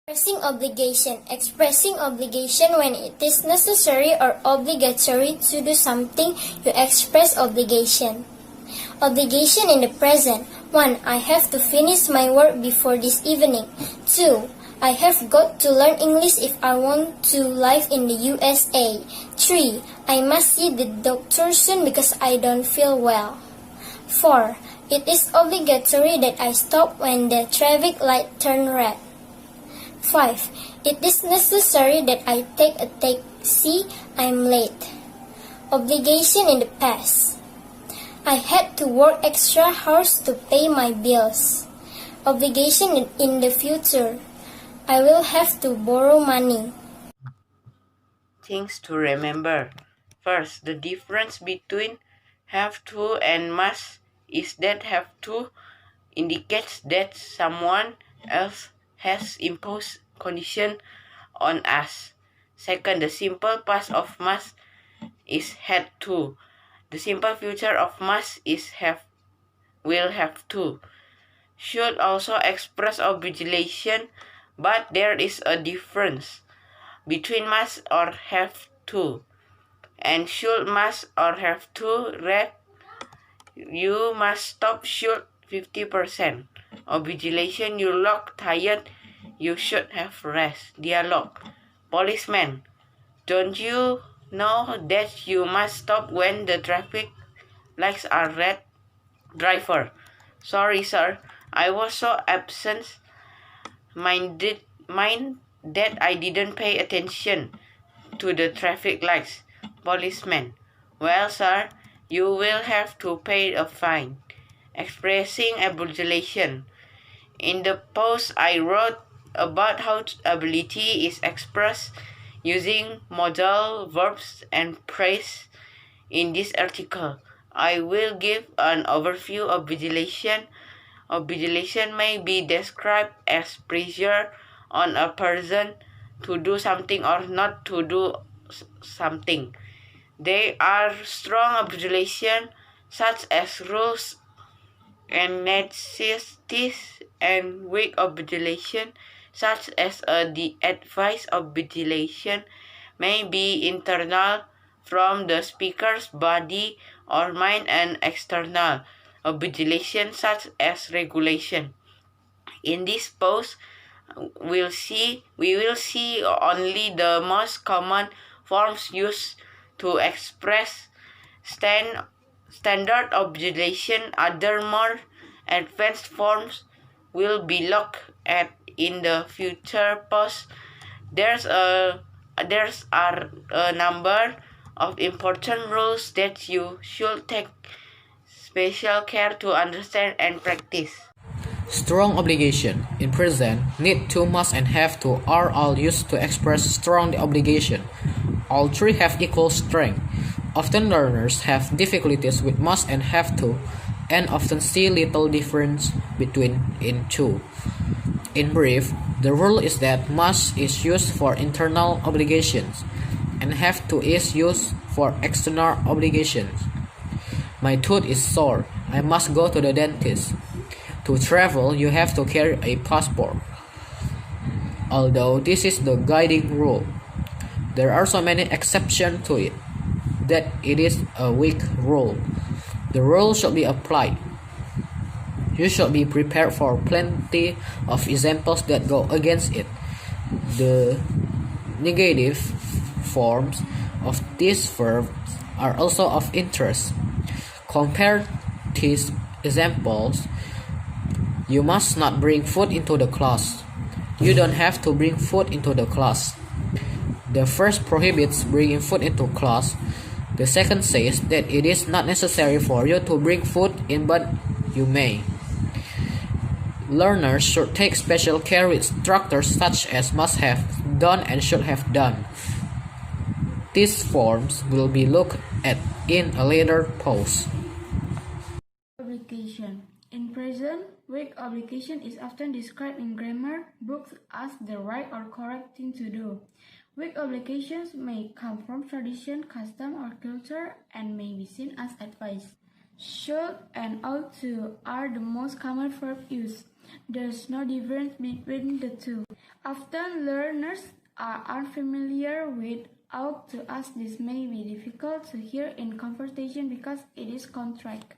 Expressing obligation. Expressing obligation when it is necessary or obligatory to do something, you express obligation. Obligation in the present. 1. I have to finish my work before this evening. 2. I have got to learn English if I want to live in the USA. 3. I must see the doctor soon because I don't feel well. 4. It is obligatory that I stop when the traffic light turns red. 5. It is necessary that I take a taxi. I'm late. Obligation in the past. I had to work extra hours to pay my bills. Obligation in the future. I will have to borrow money. Things to remember. First, the difference between have to and must is that have to indicates that someone else has imposed condition on us. Second, the simple past of must is had to. The simple future of must is will have to. Should also express obligation, but there is a difference between must or have to and should must or have to. Read, you must stop should 50%. Obligation, you look tired, you should have rest. Dialogue. Policeman, don't you know that you must stop when the traffic lights are red? Driver, sorry sir, I was so absent-minded that I didn't pay attention to the traffic lights. Policeman, well sir, you will have to pay a fine. Expressing obligation. In the post I wrote about how ability is expressed using modal verbs and phrase. In this article, I will give an overview of obligation. Obligation may be described as pressure on a person to do something or not to do something. There are strong obligation such as rules and necessities, and weak obligation such as the advice obligation may be internal from the speaker's body or mind and external obligation such as regulation. In this post, we will see only the most common forms used to express standard obligation. Other more advanced forms will be looked at in the future post. There's are a number of important rules that you should take special care to understand and practice. Strong obligation. In present, need to, must, and have to are all used to express strong obligation. All three have equal strength. Often learners have difficulties with must and have to, and often see little difference between in two. In brief, the rule is that must is used for internal obligations, and have to is used for external obligations. My tooth is sore. I must go to the dentist. To travel, you have to carry a passport. Although this is the guiding rule, there are so many exceptions to it that it is a weak rule. The rule should be applied. You should be prepared for plenty of examples that go against it. The negative forms of these verbs are also of interest. Compare these examples. You must not bring food into the class. You don't have to bring food into the class. The first prohibits bringing food into class. The second says that it is not necessary for you to bring food in, but you may. Learners should take special care with structures such as must have, done, and should have done. These forms will be looked at in a later post. Obligation. In present, weak obligation is often described in grammar books as the right or correct thing to do. Weak obligations may come from tradition, custom, or culture and may be seen as advice. Should and ought to are the most common verb used. There's no difference between the two. Often learners are unfamiliar with ought to, as this may be difficult to hear in conversation because it is contract.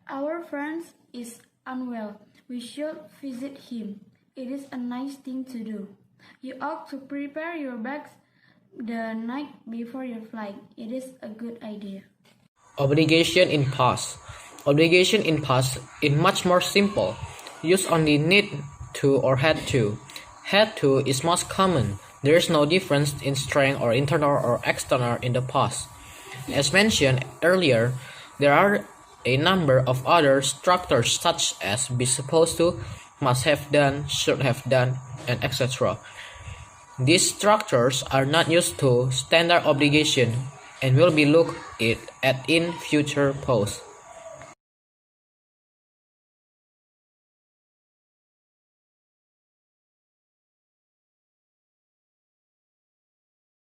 Our friend is unwell. We should visit him. It is a nice thing to do. You ought to prepare your bags the night before your flight. It is a good idea. Obligation in past. Obligation in past is much more simple. Use only need to or had to. Had to is most common. There is no difference in strength or internal or external in the past. As mentioned earlier, there are a number of other structures such as be supposed to, must have done, should have done, and etc. These structures are not used to standard obligation and will be looked at in future posts.